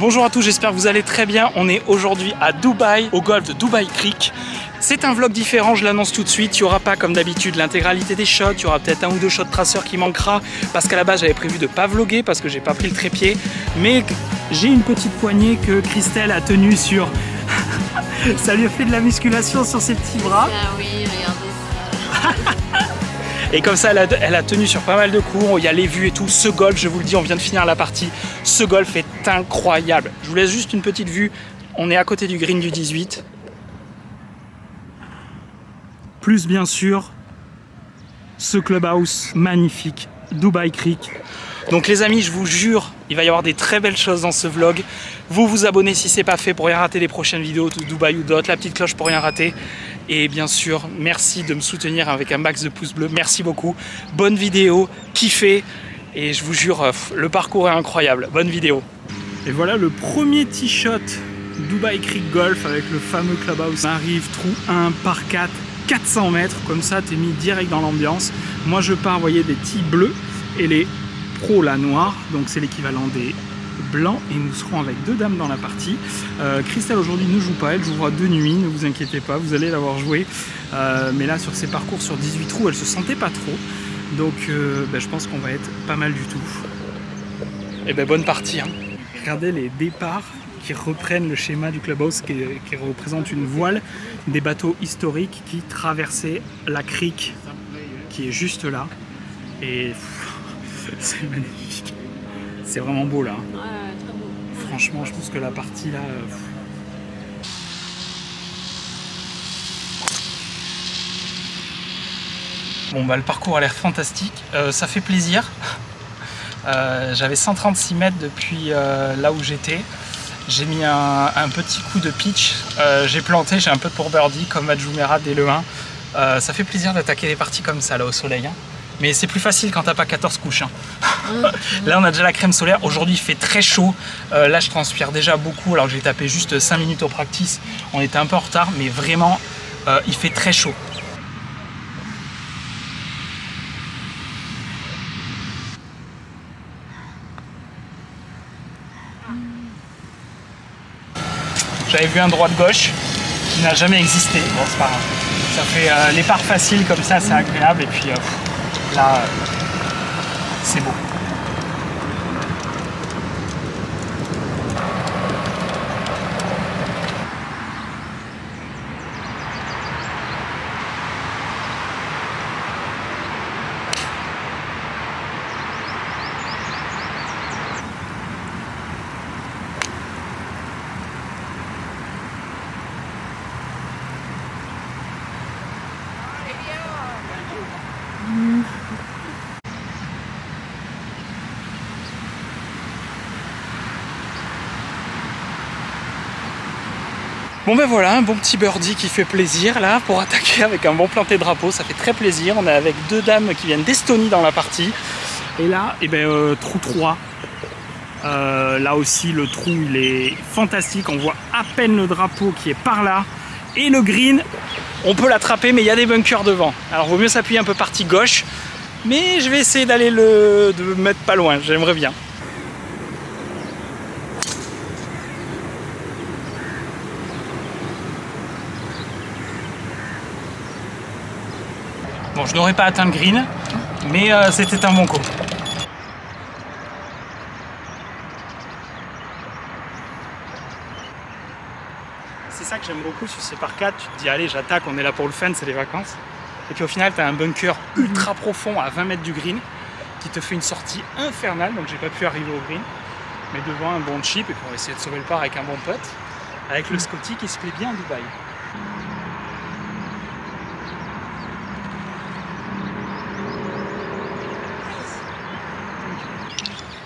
Bonjour à tous, j'espère que vous allez très bien. On est aujourd'hui à Dubaï, au golf de Dubai Creek. C'est un vlog différent, je l'annonce tout de suite. Il n'y aura pas comme d'habitude l'intégralité des shots. Il y aura peut-être un ou deux shots traceurs qui manquera parce qu'à la base j'avais prévu de ne pas vlogger parce que j'ai pas pris le trépied. Mais j'ai une petite poignée que Christelle a tenue sur... Ça lui a fait de la musculation sur ses petits bras. Ah oui, regardez. Et comme ça, elle a tenu sur pas mal de coups, il y a les vues et tout. Ce golf, je vous le dis, on vient de finir la partie. Ce golf est incroyable. Je vous laisse juste une petite vue. On est à côté du green du 18. Plus bien sûr, ce clubhouse magnifique, Dubai Creek. Donc les amis, je vous jure, il va y avoir des très belles choses dans ce vlog. Vous vous abonnez si ce n'est pas fait pour rien rater les prochaines vidéos de Dubaï ou d'autres. La petite cloche pour rien rater. Et bien sûr, merci de me soutenir avec un max de pouces bleus. Merci beaucoup. Bonne vidéo, kiffez. Et je vous jure, le parcours est incroyable. Bonne vidéo. Et voilà le premier tee shot Dubai Creek Golf avec le fameux clubhouse. On arrive, trou 1 par 4, 400 mètres. Comme ça, t'es mis direct dans l'ambiance. Moi, je pars, vous voyez, des tees bleus et les pros, la noire. Donc, c'est l'équivalent des blanc et nous serons avec deux dames dans la partie. Christelle aujourd'hui ne joue pas, elle jouera de nuit, ne vous inquiétez pas, vous allez l'avoir joué. Mais là sur ces parcours sur 18 trous, elle se sentait pas trop. Donc je pense qu'on va être pas mal du tout. Et bonne partie. Hein. Regardez les départs qui reprennent le schéma du clubhouse qui représente une voile des bateaux historiques qui traversaient la crique qui est juste là. Et c'est magnifique. C'est vraiment beau là. Ouais, très beau. Franchement, je pense que la partie là... Bon bah le parcours a l'air fantastique, ça fait plaisir. J'avais 136 mètres depuis là où j'étais. J'ai mis un petit coup de pitch, j'ai planté, j'ai un peu pour birdie comme à Jumeirah dès le 1. Ça fait plaisir d'attaquer les parties comme ça là au soleil. Hein. Mais c'est plus facile quand t'as pas 14 couches. Hein. Là on a déjà la crème solaire, aujourd'hui il fait très chaud. Là je transpire déjà beaucoup alors que j'ai tapé juste 5 minutes au practice. On était un peu en retard mais vraiment il fait très chaud. J'avais vu un droit de gauche qui n'a jamais existé, bon c'est pas grave. Ça fait les parts faciles comme ça, c'est agréable et puis là c'est beau. Bon ben voilà, un bon petit birdie qui fait plaisir là pour attaquer avec un bon planté de drapeau, ça fait très plaisir. On est avec deux dames qui viennent d'Estonie dans la partie. Et là, trou 3. Là aussi le trou il est fantastique, on voit à peine le drapeau qui est par là. Et le green, on peut l'attraper mais il y a des bunkers devant. Alors vaut mieux s'appuyer un peu partie gauche. Mais je vais essayer d'aller de me mettre pas loin, j'aimerais bien. Bon, je n'aurais pas atteint le green, mais c'était un bon coup. C'est ça que j'aime beaucoup sur ces par 4, tu te dis allez j'attaque, on est là pour le fun, c'est les vacances. Et puis au final tu as un bunker ultra profond à 20 mètres du green qui te fait une sortie infernale, donc j'ai pas pu arriver au green. Mais devant un bon chip, et puis on va essayer de sauver le par avec un bon putt, avec le Scotty qui se plaît bien à Dubaï.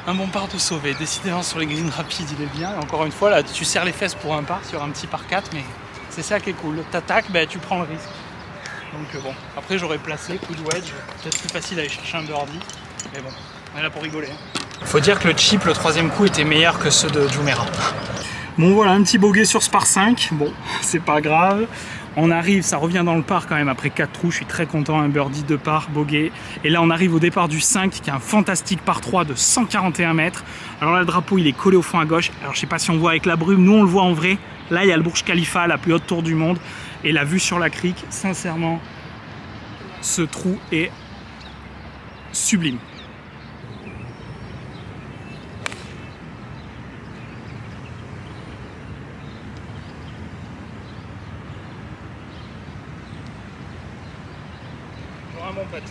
Un bon par de sauver, décidément sur les greens rapides il est bien. Et encore une fois là tu serres les fesses pour un par sur un petit par 4, mais c'est ça qui est cool. T'attaques, tu prends le risque. Donc bon, après j'aurais placé, coup de wedge, peut-être plus facile d'aller chercher un birdie. Mais bon, on est là pour rigoler. Faut dire que le chip, le troisième coup était meilleur que ceux de Jumeirah. Bon voilà, un petit bogey sur ce par 5, bon c'est pas grave. On arrive, ça revient dans le par quand même après 4 trous, je suis très content, un birdie, 2 par, bogey. Et là on arrive au départ du 5 qui est un fantastique par 3 de 141 mètres. Alors là le drapeau il est collé au fond à gauche, alors je sais pas si on voit avec la brume, nous on le voit en vrai. Là il y a le Burj Khalifa, la plus haute tour du monde, et la vue sur la crique, sincèrement, ce trou est sublime. Mon pote.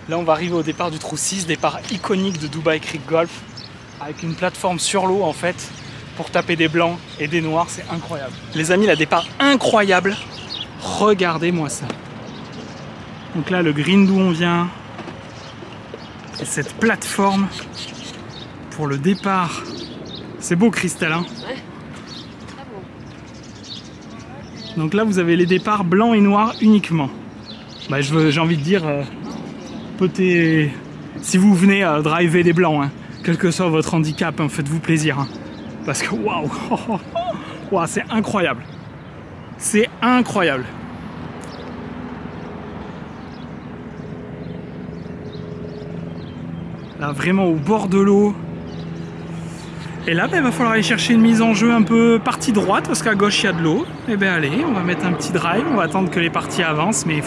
Là on va arriver au départ du trou 6, départ iconique de Dubai Creek Golf, avec une plateforme sur l'eau en fait, pour taper des blancs et des noirs, c'est incroyable. Les amis, la départ incroyable, regardez-moi ça. Donc là, le green d'où on vient, et cette plateforme pour le départ. C'est beau, Christelle, hein? Ouais, très beau. Donc là, vous avez les départs blancs et noirs uniquement. Bah, j'ai envie de dire, si vous venez driver des blancs, hein, quel que soit votre handicap, hein, faites-vous plaisir. Hein, parce que waouh, wow, c'est incroyable. C'est incroyable. Là, vraiment au bord de l'eau. Et là, il va falloir aller chercher une mise en jeu un peu partie droite, parce qu'à gauche, il y a de l'eau. Et bien allez, on va mettre un petit drive, on va attendre que les parties avancent, mais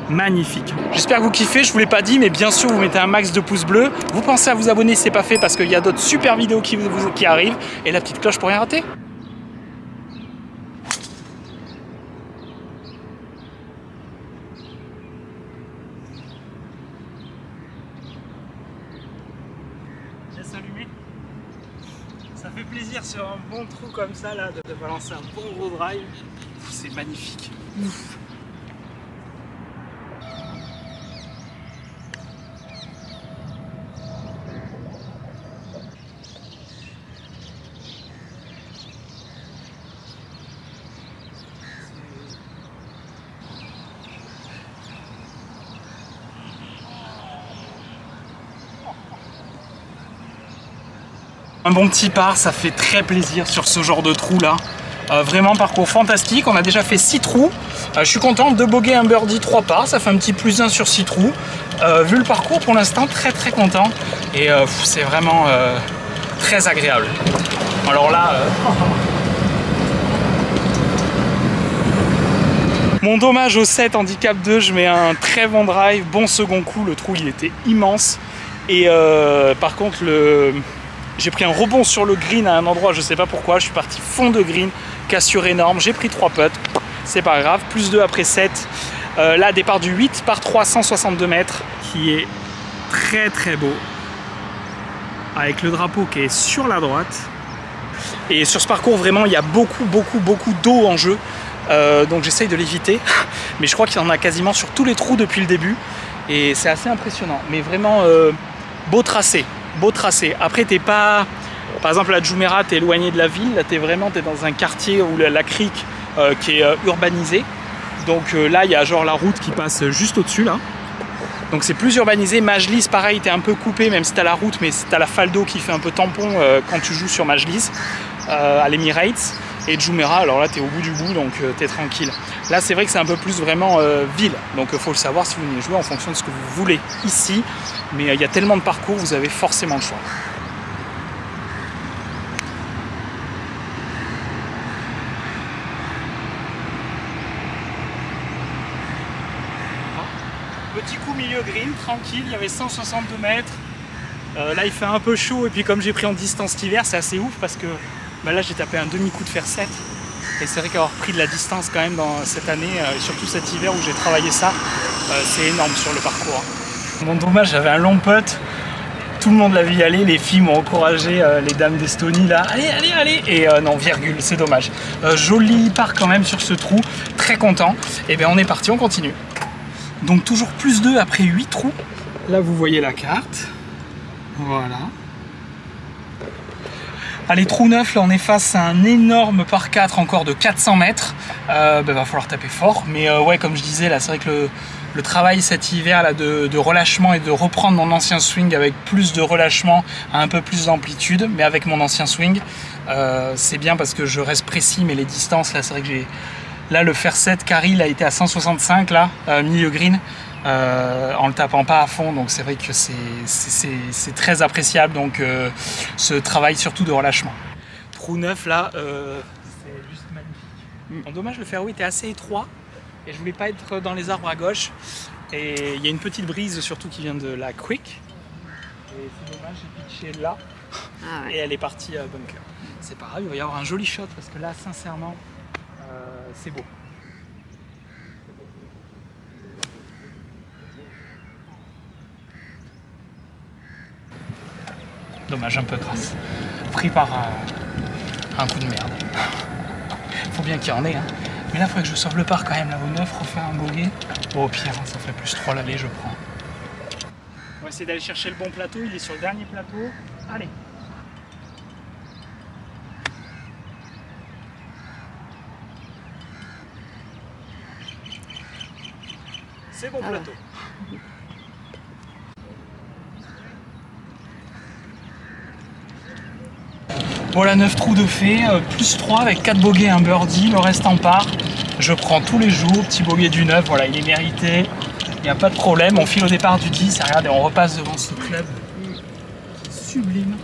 magnifique. J'espère que vous kiffez, je ne vous l'ai pas dit, mais bien sûr, vous mettez un max de pouces bleus. Vous pensez à vous abonner si ce n'est pas fait, parce qu'il y a d'autres super vidéos qui arrivent. Et la petite cloche pour rien rater. Allumé. Ça fait plaisir sur un bon trou comme ça là de balancer un bon gros drive. C'est magnifique. Ouf. Un bon petit par, ça fait très plaisir sur ce genre de trou là. Vraiment parcours fantastique, on a déjà fait 6 trous. Je suis content, 2 bogeys, un birdie, 3 par, ça fait un petit plus 1 sur 6 trous. Vu le parcours pour l'instant, très content. Et c'est vraiment très agréable. Alors là... Mon dommage au 7 handicap 2, je mets un très bon drive, bon second coup, le trou il était immense. Et par contre j'ai pris un rebond sur le green à un endroit, je sais pas pourquoi, je suis parti fond de green, cassure énorme, j'ai pris 3 putts, c'est pas grave, plus 2 après 7. Là, départ du 8 par 3, 162 mètres, qui est très beau, avec le drapeau qui est sur la droite. Et sur ce parcours, vraiment, il y a beaucoup d'eau en jeu, donc j'essaye de l'éviter, mais je crois qu'il y en a quasiment sur tous les trous depuis le début, et c'est assez impressionnant, mais vraiment beau tracé. Beau tracé. Après, t'es pas... Par exemple, à Jumeirah, t'es éloigné de la ville. Là, t'es dans un quartier où la crique qui est urbanisée. Donc là, il y a genre la route qui passe juste au-dessus, là. Donc c'est plus urbanisé. Majlis, pareil, t'es un peu coupé, même si t'as la route, mais t'as la faldo qui fait un peu tampon quand tu joues sur Majlis, à l'Emirates. Et Jumeirah, alors là, t'es au bout du bout, donc t'es tranquille. Là, c'est vrai que c'est un peu plus vraiment ville. Donc il faut le savoir si vous venez jouer en fonction de ce que vous voulez ici. Mais il y a tellement de parcours, vous avez forcément le choix. Petit coup milieu green, tranquille, il y avait 162 mètres. Là, il fait un peu chaud, et puis comme j'ai pris en distance cet hiver, c'est assez ouf parce que bah là, j'ai tapé un demi-coup de fer 7. Et c'est vrai qu'avoir pris de la distance quand même dans cette année, et surtout cet hiver où j'ai travaillé ça, c'est énorme sur le parcours. Bon, dommage, j'avais un long putt, tout le monde l'a vu y aller, les filles m'ont encouragé, les dames d'Estonie là, allez, et non, virgule, c'est dommage. Joli part quand même sur ce trou, très content. Et bien on est parti, on continue. Donc toujours plus 2 après 8 trous. Là vous voyez la carte, voilà. Allez, trou neuf, là on est face à un énorme par 4 encore de 400 mètres. Va falloir taper fort. Mais ouais, comme je disais, là c'est vrai que le travail cet hiver là, de relâchement et de reprendre mon ancien swing avec plus de relâchement, à un peu plus d'amplitude, mais avec mon ancien swing, c'est bien parce que je reste précis, mais les distances, là c'est vrai que j'ai... Là le fer 7 carry, il a été à 165 là, milieu green. En le tapant pas à fond, donc c'est vrai que c'est très appréciable, donc ce travail surtout de relâchement. Trou neuf là, c'est juste magnifique. Bon, dommage, le fairway était assez étroit et je voulais pas être dans les arbres à gauche, et il y a une petite brise surtout qui vient de la creek, et c'est dommage, j'ai pitché là et elle est partie bunker. C'est pas grave, il va y avoir un joli shot parce que là sincèrement c'est beau. Dommage, un peu crasse. Pris par un coup de merde. Faut bien qu'il y en ait. Hein. Mais là, il faudrait que je sauve le par quand même. Là, au 9, refaire un bogey. Bon, au pire, hein, ça fait plus 3 l'aller, je prends. On va essayer d'aller chercher le bon plateau. Il est sur le dernier plateau. Allez. C'est bon plateau. Voilà, 9 trous de fait, plus 3 avec 4 bogeys et un birdie, le reste en part. Je prends tous les jours, petit bogey du 9, voilà, il est mérité, il n'y a pas de problème. On file au départ du 10, et regardez, on repasse devant ce club qui est sublime.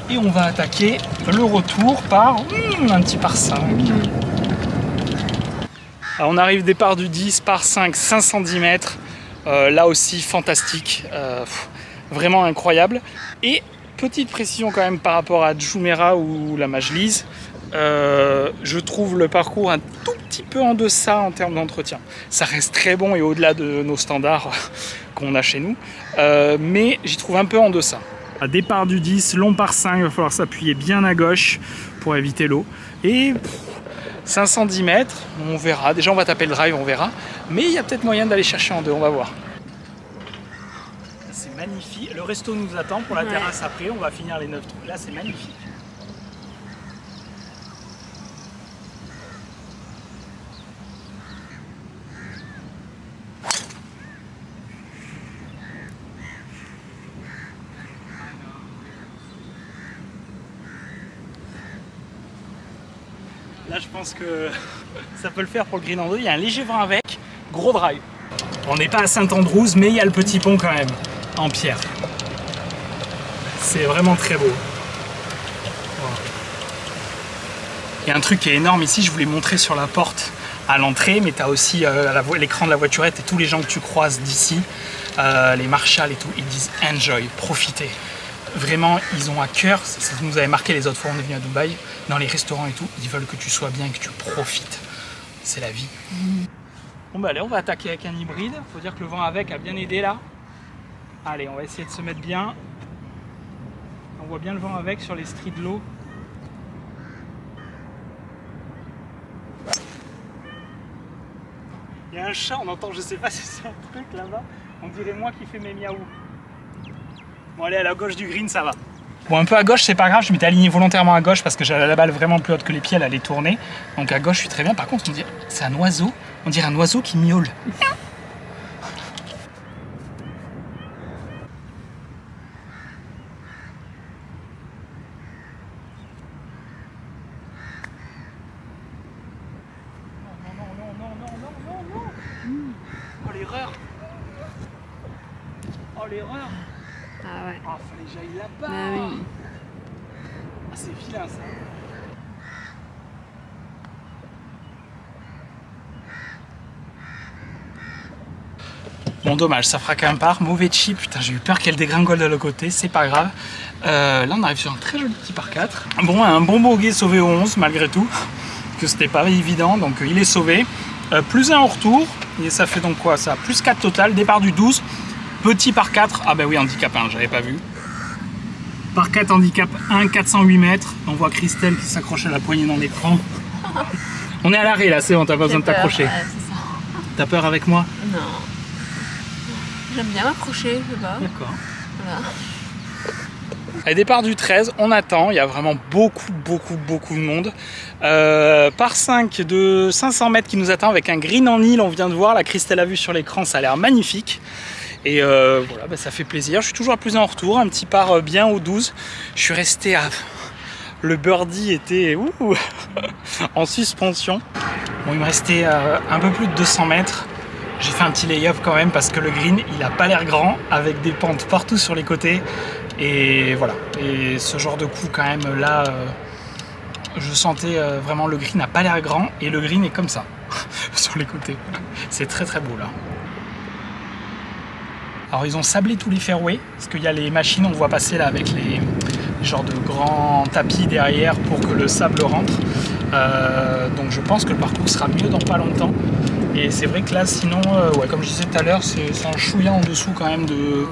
Et on va attaquer le retour par un petit par 5. Alors on arrive départ du 10, par 5, 510 mètres, là aussi fantastique. Vraiment incroyable. Et petite précision quand même par rapport à Jumeirah ou la Majlis, je trouve le parcours un tout petit peu en deçà en termes d'entretien. Ça reste très bon et au-delà de nos standards qu'on a chez nous, mais j'y trouve un peu en deçà. À départ du 10, long par 5, il va falloir s'appuyer bien à gauche pour éviter l'eau. Et 510 mètres, on verra. Déjà on va taper le drive, on verra. Mais il y a peut-être moyen d'aller chercher en 2, on va voir. C'est magnifique. Le resto nous attend pour la terrasse après. On va finir les 9 trous. Là, c'est magnifique. Là, je pense que ça peut le faire pour le green en 2. Il y a un léger vent avec. Gros drive. On n'est pas à Saint-Andrews, mais il y a le petit pont quand même. En pierre. C'est vraiment très beau. Il y a un truc qui est énorme ici, je voulais montrer sur la porte à l'entrée, mais tu as aussi l'écran de la voiturette et tous les gens que tu croises d'ici, les marshals et tout, ils disent enjoy, profitez. Vraiment, ils ont à cœur, ça nous avait marqué les autres fois on est venu à Dubaï, dans les restaurants et tout, ils veulent que tu sois bien et que tu profites. C'est la vie. Bon bah allez, on va attaquer avec un hybride, faut dire que le vent avec a bien aidé là. Allez, on va essayer de se mettre bien. On voit bien le vent avec sur les stries de l'eau. Il y a un chat, on entend, je sais pas si c'est un truc là-bas. On dirait moi qui fais mes miaou. Bon allez, à la gauche du green, ça va. Bon, un peu à gauche, c'est pas grave, je m'étais aligné volontairement à gauche parce que j'avais la balle vraiment plus haute que les pieds, elle allait tourner. Donc à gauche, je suis très bien. Par contre, on dirait, c'est un oiseau. On dirait un oiseau qui miaule. Oh l'erreur! Oh l'erreur! Ah ouais. Oh, fallait que j'aille là-bas! Bah oui. Ah, c'est vilain ça! Bon, dommage, ça fera qu'un par. Mauvais chip, putain, j'ai eu peur qu'elle dégringole de l'autre côté, c'est pas grave. Là, on arrive sur un très joli petit par 4. Bon, un bon bogey sauvé au 11, malgré tout, que c'était pas évident, donc il est sauvé. Plus 1 en retour, et ça fait donc quoi ça? Plus 4 total, départ du 12. Petit par 4, ah bah oui, handicap 1, j'avais pas vu. Par 4, handicap 1, 408 mètres. On voit Christelle qui s'accroche à la poignée dans l'écran. On est à l'arrêt là, c'est bon, t'as pas besoin de t'accrocher. Ouais, c'est ça. T'as peur avec moi? Non. J'aime bien m'accrocher, je sais pas. D'accord. Voilà. Allez, départ du 13, on attend, il y a vraiment beaucoup de monde. Par 5 de 500 mètres qui nous attend avec un green en île, on vient de voir, la Christelle a vu sur l'écran, ça a l'air magnifique. Et voilà, bah, ça fait plaisir, je suis toujours à plus en retour, un petit par bien au 12. Je suis resté à... Le birdie était en suspension. Bon, il me restait un peu plus de 200 mètres. J'ai fait un petit lay-up quand même parce que le green, il a pas l'air grand, avec des pentes partout sur les côtés. Et voilà, et ce genre de coup quand même là, je sentais vraiment le green n'a pas l'air grand et le green est comme ça, sur les côtés. C'est très beau là. Alors ils ont sablé tous les fairways, parce qu'il y a les machines, on voit passer là avec les genres de grands tapis derrière pour que le sable rentre. Donc je pense que le parcours sera mieux dans pas longtemps. Et c'est vrai que là sinon, ouais, comme je disais tout à l'heure, c'est un chouïa en dessous quand même de...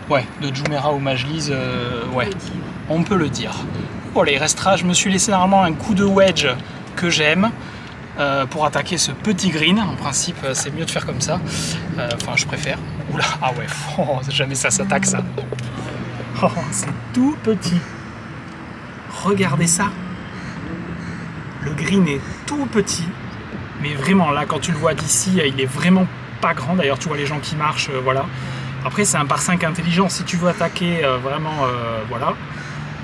Ouais, de Jumeirah au Majlis, ouais, on peut le dire. Voilà, il restera, je me suis laissé normalement un coup de wedge que j'aime pour attaquer ce petit green. En principe, c'est mieux de faire comme ça. Enfin, je préfère. Oula, ah ouais, oh, jamais ça s'attaque ça. Oh, c'est tout petit. Regardez ça. Le green est tout petit. Mais vraiment, là, quand tu le vois d'ici, il est vraiment pas grand. D'ailleurs, tu vois les gens qui marchent, voilà. Après, c'est un par 5 intelligent si tu veux attaquer vraiment, voilà.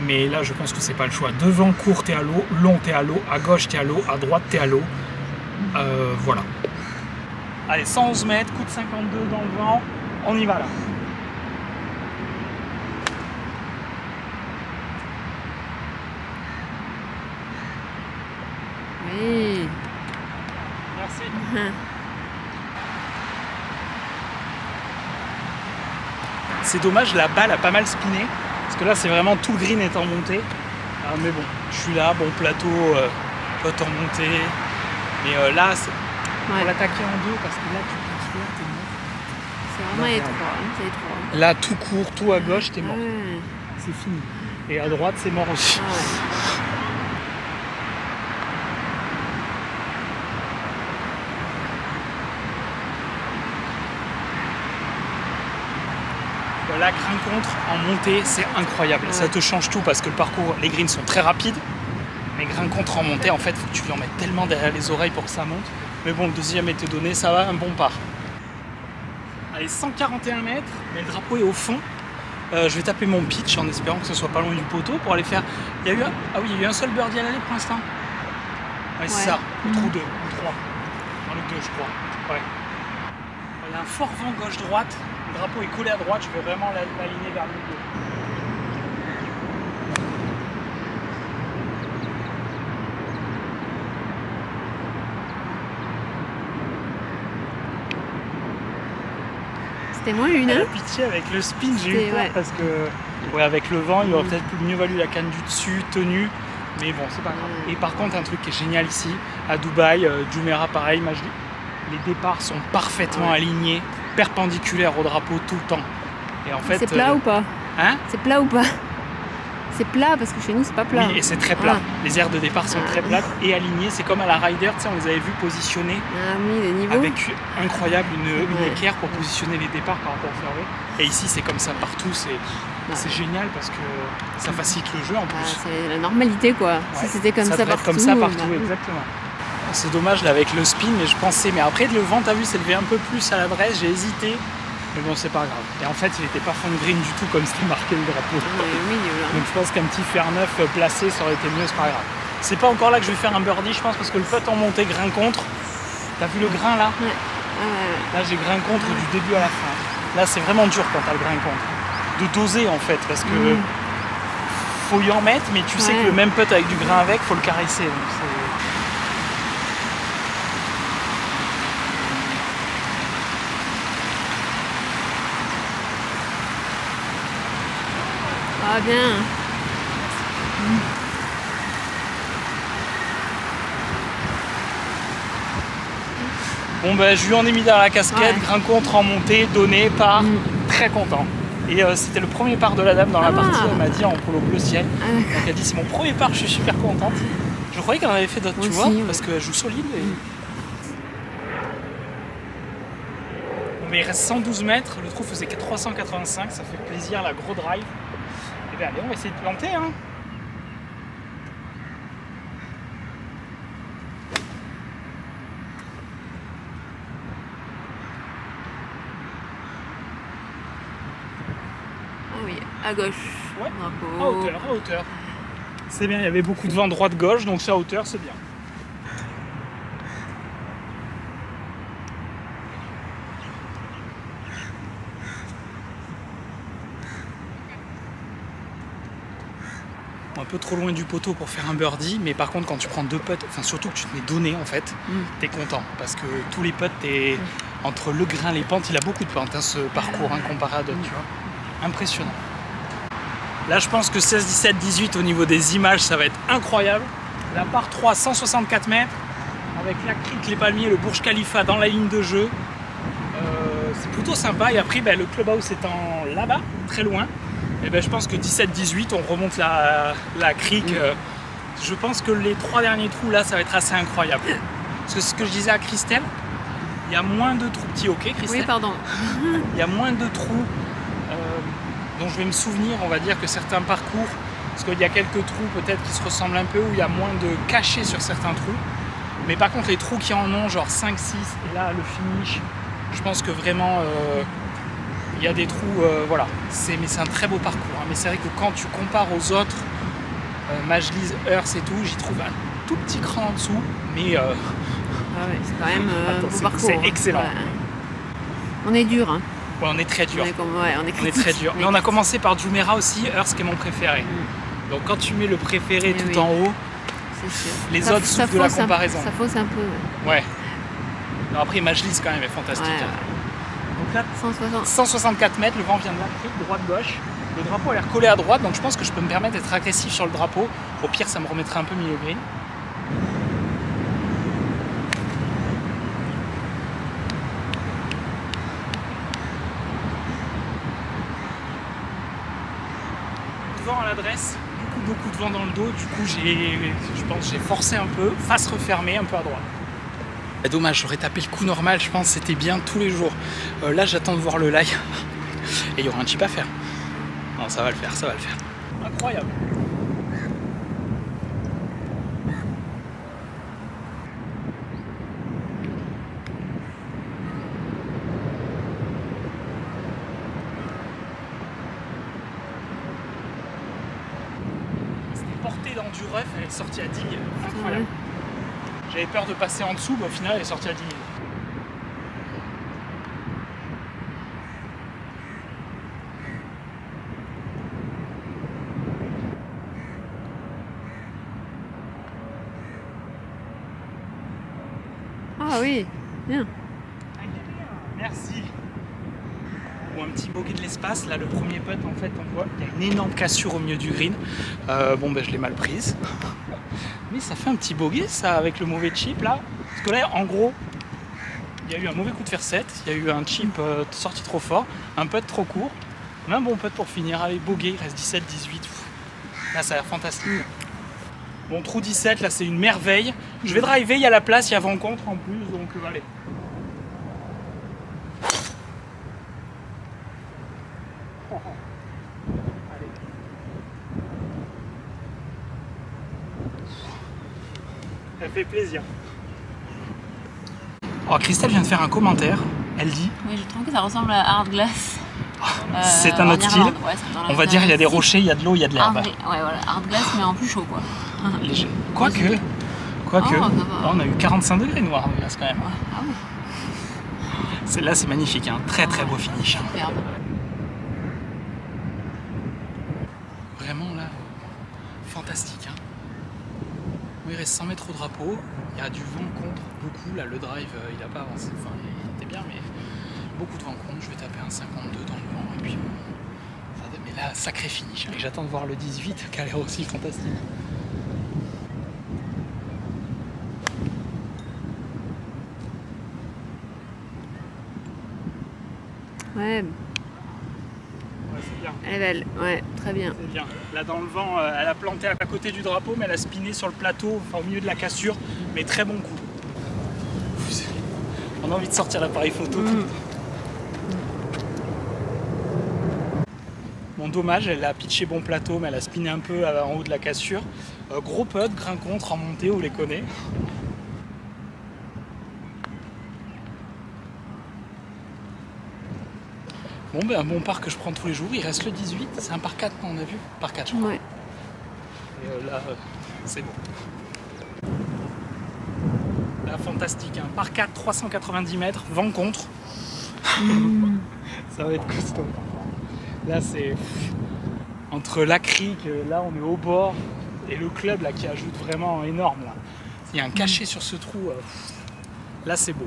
Mais là, je pense que c'est pas le choix. Devant, court, t'es à l'eau. Long, t'es à l'eau. À gauche, t'es à l'eau. À droite, t'es à l'eau. Voilà. Allez, 111 mètres, coup de 52 dans le vent. On y va là. Oui. Merci. C'est dommage, la balle a pas mal spiné. Parce que là, c'est vraiment tout le green est en montée. Mais bon, je suis là, bon plateau, pote en montée. Mais là, c'est pour l'attaquer en deux, parce que là, tu peux faire, t'es mort. C'est vraiment étroit, hein, c'est étroit. Là, tout court, tout à gauche, t'es mort. Ouais. C'est fini. Et à droite, c'est mort aussi. Ah ouais. La grain contre en montée, c'est incroyable. Ouais. Ça te change tout parce que le parcours, les greens sont très rapides. Mais grain contre en montée, en fait, il faut que tu lui en mettes tellement derrière les oreilles pour que ça monte. Mais bon, le deuxième était donné, ça va, un bon par. Allez, 141 mètres, mais le drapeau est au fond. Je vais taper mon pitch en espérant que ce soit pas loin du poteau pour aller faire... Il y a eu un... Ah oui, il y a eu un seul birdie à l'aller pour l'instant. Ouais, c'est ça, ou 2, ou 3. Dans le 2, je crois. Ouais. Il y a un fort vent gauche-droite. Le drapeau est collé à droite, je vais vraiment l'aligner vers le milieu. C'était moins une, hein? Pitché avec le spin, j'ai eu peur parce que avec le vent, il aurait peut-être mieux valu la canne du dessus, tenue. Mais bon, c'est pas grave. Et par contre, un truc qui est génial ici, à Dubaï, Jumeirah pareil, Majlis, les départs sont parfaitement alignés, perpendiculaires au drapeau tout le temps. Et en fait, c'est plat ou pas? Hein? C'est plat ou pas? C'est plat parce que chez nous c'est pas plat. Oui, et c'est très plat. Les aires de départ sont très plates et alignées. C'est comme à la Ryder, tu sais, on les avait vus positionner le niveau. Avec incroyable une équerre pour positionner les départs par rapport au fairway. Et ici c'est comme ça partout, c'est génial parce que ça facilite le jeu en plus. C'est la normalité quoi. Ouais. Si c'était comme ça partout. Comme ça partout, exactement. C'est dommage là avec le spin, mais je pensais, mais après le vent, t'as vu, s'est levé un peu plus à l'adresse, j'ai hésité. Mais bon, c'est pas grave. Et en fait, il n'était pas fond de green du tout comme c'était marqué le drapeau. Donc je pense qu'un petit fer neuf placé, ça aurait été mieux, c'est pas grave. C'est pas encore là que je vais faire un birdie, je pense, parce que le putt en montée grain contre. T'as vu le grain là? Là, j'ai grain contre du début à la fin. Là, c'est vraiment dur quand t'as le grain contre. De doser en fait, parce que faut y en mettre, mais tu sais que le même putt avec du grain avec, faut le caresser. Donc Ah bien. Bon ben je lui en ai mis dans la casquette, grain contre en montée, donné par, très content. Et c'était le premier par de la dame dans la partie, elle m'a dit en polo bleu ciel. Donc elle a dit c'est mon premier par, je suis super contente. Je croyais qu'elle en avait fait d'autres, tu vois, parce qu'elle joue solide. Et... Bon, mais il reste 112 mètres, le trou faisait 385, ça fait plaisir, la gros drive. Eh bien allez, on va essayer de planter. Hein. Ah oui, à gauche. Ouais, Drapeau. à hauteur, à hauteur. C'est bien, il y avait beaucoup de vent droite-gauche, donc c'est à hauteur, c'est bien. Un peu trop loin du poteau pour faire un birdie, mais par contre quand tu prends 2 putts, enfin surtout que tu te mets donné en fait, t'es content parce que tous les putts, t'es entre le grain, les pentes, il a beaucoup de pentes hein, ce parcours hein, comparé à d'autres, tu vois. Impressionnant. Là je pense que 16, 17, 18 au niveau des images ça va être incroyable. La par 3, 164 mètres, avec la crique, les palmiers, le Burj Khalifa dans la ligne de jeu. C'est plutôt sympa et après ben, le clubhouse étant là-bas, très loin. Et ben, je pense que 17-18, on remonte la crique. Je pense que les 3 derniers trous là, ça va être assez incroyable. Parce que ce que je disais à Christelle, il y a moins de trous. Petit ok, Christelle. Oui, pardon. Il y a moins de trous dont je vais me souvenir, on va dire, que certains parcours. Parce qu'il y a quelques trous peut-être qui se ressemblent un peu, où il y a moins de cachets sur certains trous. Mais par contre, les trous qui en ont, genre 5-6, et là, le finish, je pense que vraiment. Il y a des trous, voilà, mais c'est un très beau parcours. Hein. Mais c'est vrai que quand tu compares aux autres, Majlis, Earth et tout, j'y trouve un tout petit cran en dessous, mais Ah ouais, c'est quand même un beau parcours. c'est excellent. Ouais. On est dur, hein. Ouais, on est très dur. On est très dur. Mais on a commencé par Jumeirah aussi, Earth qui est mon préféré. Donc quand tu mets le préféré tout en haut, les autres souffrent de la comparaison. Ça fausse un peu. Ouais. Non, après Majlis quand même est fantastique. Ouais. Donc là, 160. 164 mètres, le vent vient de l'Afrique, droite-gauche. Le drapeau a l'air collé à droite, donc je pense que je peux me permettre d'être agressif sur le drapeau. Au pire, ça me remettrait un peu milieu green. Vent à l'adresse, beaucoup de vent dans le dos. Du coup, je pense que j'ai forcé un peu, face refermée, un peu à droite. Dommage, j'aurais tapé le coup normal, je pense c'était bien tous les jours. Là j'attends de voir le live et il y aura un chip à faire. Non, ça va le faire, ça va le faire. Incroyable. C'était porté dans du rough, elle est sortie à 10 000. Incroyable. Ouais. J'avais peur de passer en dessous, mais au final elle est sortie à 10 000. Ah oui, bien. Merci. Ou un petit bogey de l'espace. Là, le premier putt, en fait, on voit qu'il y a une énorme cassure au milieu du green. Bon, ben, je l'ai mal prise. Mais ça fait un petit bogey, ça, avec le mauvais chip, là. Parce que là, en gros, il y a eu un mauvais coup de fer 7. Il y a eu un chip sorti trop fort. Un putt trop court. On a un bon putt pour finir. Allez, bogey, il reste 17, 18. Là, ça a l'air fantastique. Bon, trou 17, là, c'est une merveille. Je vais driver, il y a la place, il y a vent contre en plus, donc allez. Ça fait plaisir. Alors Christelle vient de faire un commentaire. Elle dit... Oui, je trouve que ça ressemble à Hard Glass. C'est un autre style. Ouais, on va dire il y a des rochers, il y a de l'eau, il y a de l'herbe. Ouais, voilà, Hard Glass mais en plus chaud quoi. Léger. Quoique, on a eu 45 degrés nous Hard Glass quand même. Ah oui. Celle-là c'est magnifique, hein. Très beau finish. Superbe. Vraiment là, fantastique. Hein. Il reste 100 mètres au drapeau, il y a du vent contre, beaucoup. Là le drive il n'a pas avancé, enfin il était bien mais beaucoup de vent contre. Je vais taper un 52 dans le vent et puis mais là sacré finish. Et j'attends de voir le 18 qui a l'air aussi fantastique. Ouais. C'est bien. Elle est belle, ouais, très bien. C'est bien. Là dans le vent, elle a planté à côté du drapeau, mais elle a spiné sur le plateau, enfin au milieu de la cassure, mais très bon coup. On a envie de sortir l'appareil photo. Bon, dommage, elle a pitché bon plateau, mais elle a spiné un peu en haut de la cassure. Gros putt, grain contre en montée, on les connaît. Bon, ben un bon par que je prends tous les jours, il reste le 18, c'est un par 4, on a vu? Par 4, je crois. Ouais. Et là, c'est bon. Là, fantastique, hein. Par 4, 390 mètres, vent contre. Ça va être costaud. Là, c'est entre la crique, là on est au bord, et le club là qui ajoute vraiment énorme. Là. Il y a un cachet sur ce trou. Là, c'est beau.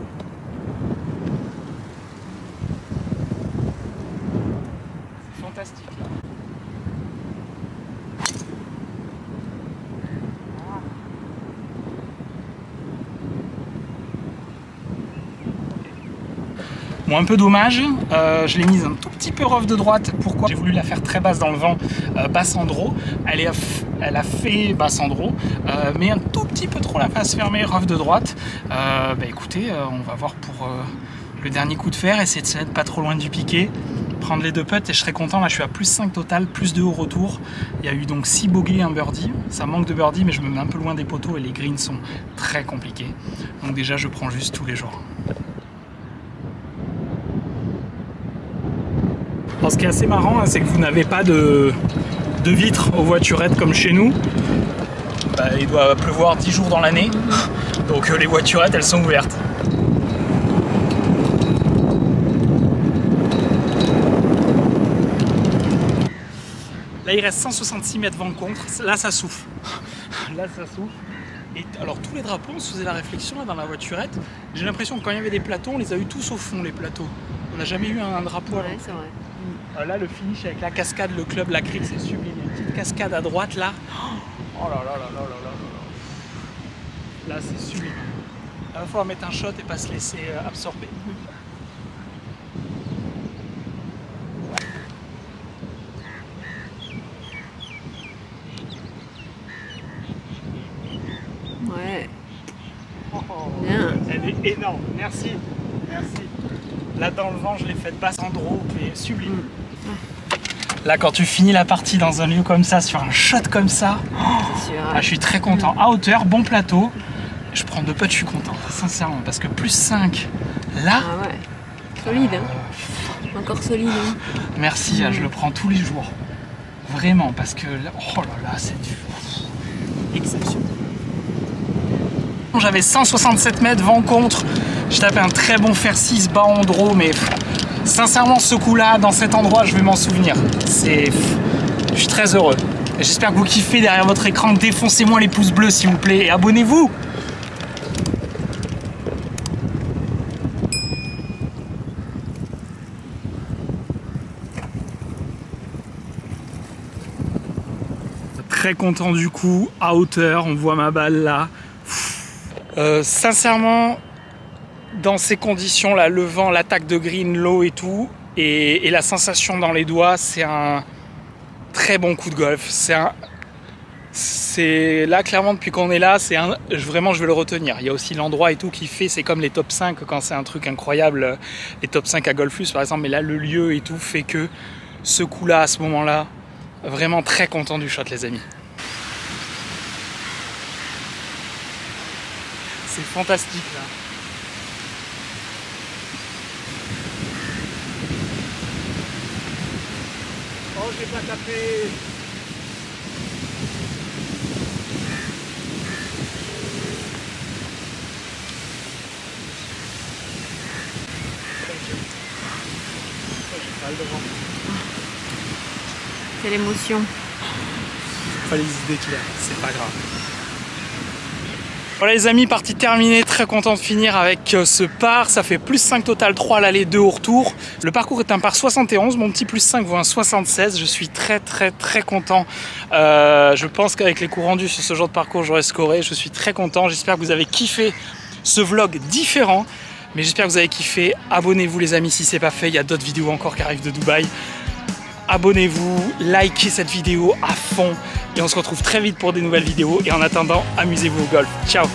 C'est fantastique. Là. Bon, un peu dommage, je l'ai mise un tout petit peu rough de droite. Pourquoi? J'ai voulu la faire très basse dans le vent, basse en draw. Elle a fait basse en draw, mais un tout petit peu trop la face fermée, rough de droite. Bah écoutez, on va voir pour le dernier coup de fer, essayer de se mettre pas trop loin du piqué, prendre les 2 putts et je serai content. Là je suis à plus 5 total, plus 2 au retour. Il y a eu donc 6 bogeys et un birdie. Ça manque de birdie, mais je me mets un peu loin des poteaux et les greens sont très compliqués. Donc déjà je prends juste tous les jours. Alors, ce qui est assez marrant, c'est que vous n'avez pas de vitres aux voiturettes comme chez nous. Bah, il doit pleuvoir 10 jours dans l'année, donc les voiturettes elles sont ouvertes. Là il reste 166 mètres vent contre, là ça souffle. Là ça souffle. Et alors tous les drapeaux, on se faisait la réflexion là dans la voiturette, j'ai l'impression que quand il y avait des plateaux, on les a eu tous au fond les plateaux. On n'a jamais eu un drapeau à Ouais, c'est vrai. Là, le finish avec la cascade, le club, la crique, c'est sublime. Il y a une petite cascade à droite là. Oh là là là là là là là. Là, c'est sublime. Là, il va falloir mettre un shot et pas se laisser absorber. Ouais. Oh, Bien. elle est énorme. Merci. Merci. Là, dans le vent, je l'ai faite basse en draw et sublime. Là, quand tu finis la partie dans un lieu comme ça, sur un shot comme ça, C'est sûr. je suis très content. À hauteur, bon plateau. Je prends 2 putts, je suis content, sincèrement. Parce que plus 5, là... Ah ouais. Solide, hein. Encore solide. Hein. Merci, je le prends tous les jours. Vraiment, parce que... Là, oh là là, c'est exceptionnel. J'avais 167 mètres, vent contre. Je tapais un très bon fer 6 bas en draw, mais... Sincèrement, ce coup-là, dans cet endroit, je vais m'en souvenir. Je suis très heureux. J'espère que vous kiffez derrière votre écran. Défoncez-moi les pouces bleus, s'il vous plaît, et abonnez-vous. Très content du coup, à hauteur, on voit ma balle là. Sincèrement, dans ces conditions-là, le vent, l'attaque de green, l'eau et tout, et la sensation dans les doigts, c'est un très bon coup de golf. C'est là, clairement, depuis qu'on est là, vraiment, je vais le retenir. Il y a aussi l'endroit et tout qui fait, c'est comme les top 5, quand c'est un truc incroyable, les top 5 à Golfus par exemple, mais là, le lieu et tout fait que ce coup-là, à ce moment-là, vraiment très content du shot, les amis. C'est fantastique, là. Oh, je l'ai pas tapé. J'ai pas le devant. C'est l'émotion. Pas les idées qu'il a, c'est pas grave. Voilà les amis, partie terminée, très content de finir avec ce par, ça fait plus 5 total, 3 à l'aller, 2 au retour. Le parcours est un par 71, mon petit plus 5 vaut un 76, je suis très content. Je pense qu'avec les coups rendus sur ce genre de parcours, j'aurais scoré, je suis très content, j'espère que vous avez kiffé ce vlog différent. Mais j'espère que vous avez kiffé, abonnez-vous les amis si c'est pas fait, il y a d'autres vidéos encore qui arrivent de Dubaï. Abonnez-vous, likez cette vidéo à fond et on se retrouve très vite pour des nouvelles vidéos et en attendant, amusez-vous au golf. Ciao!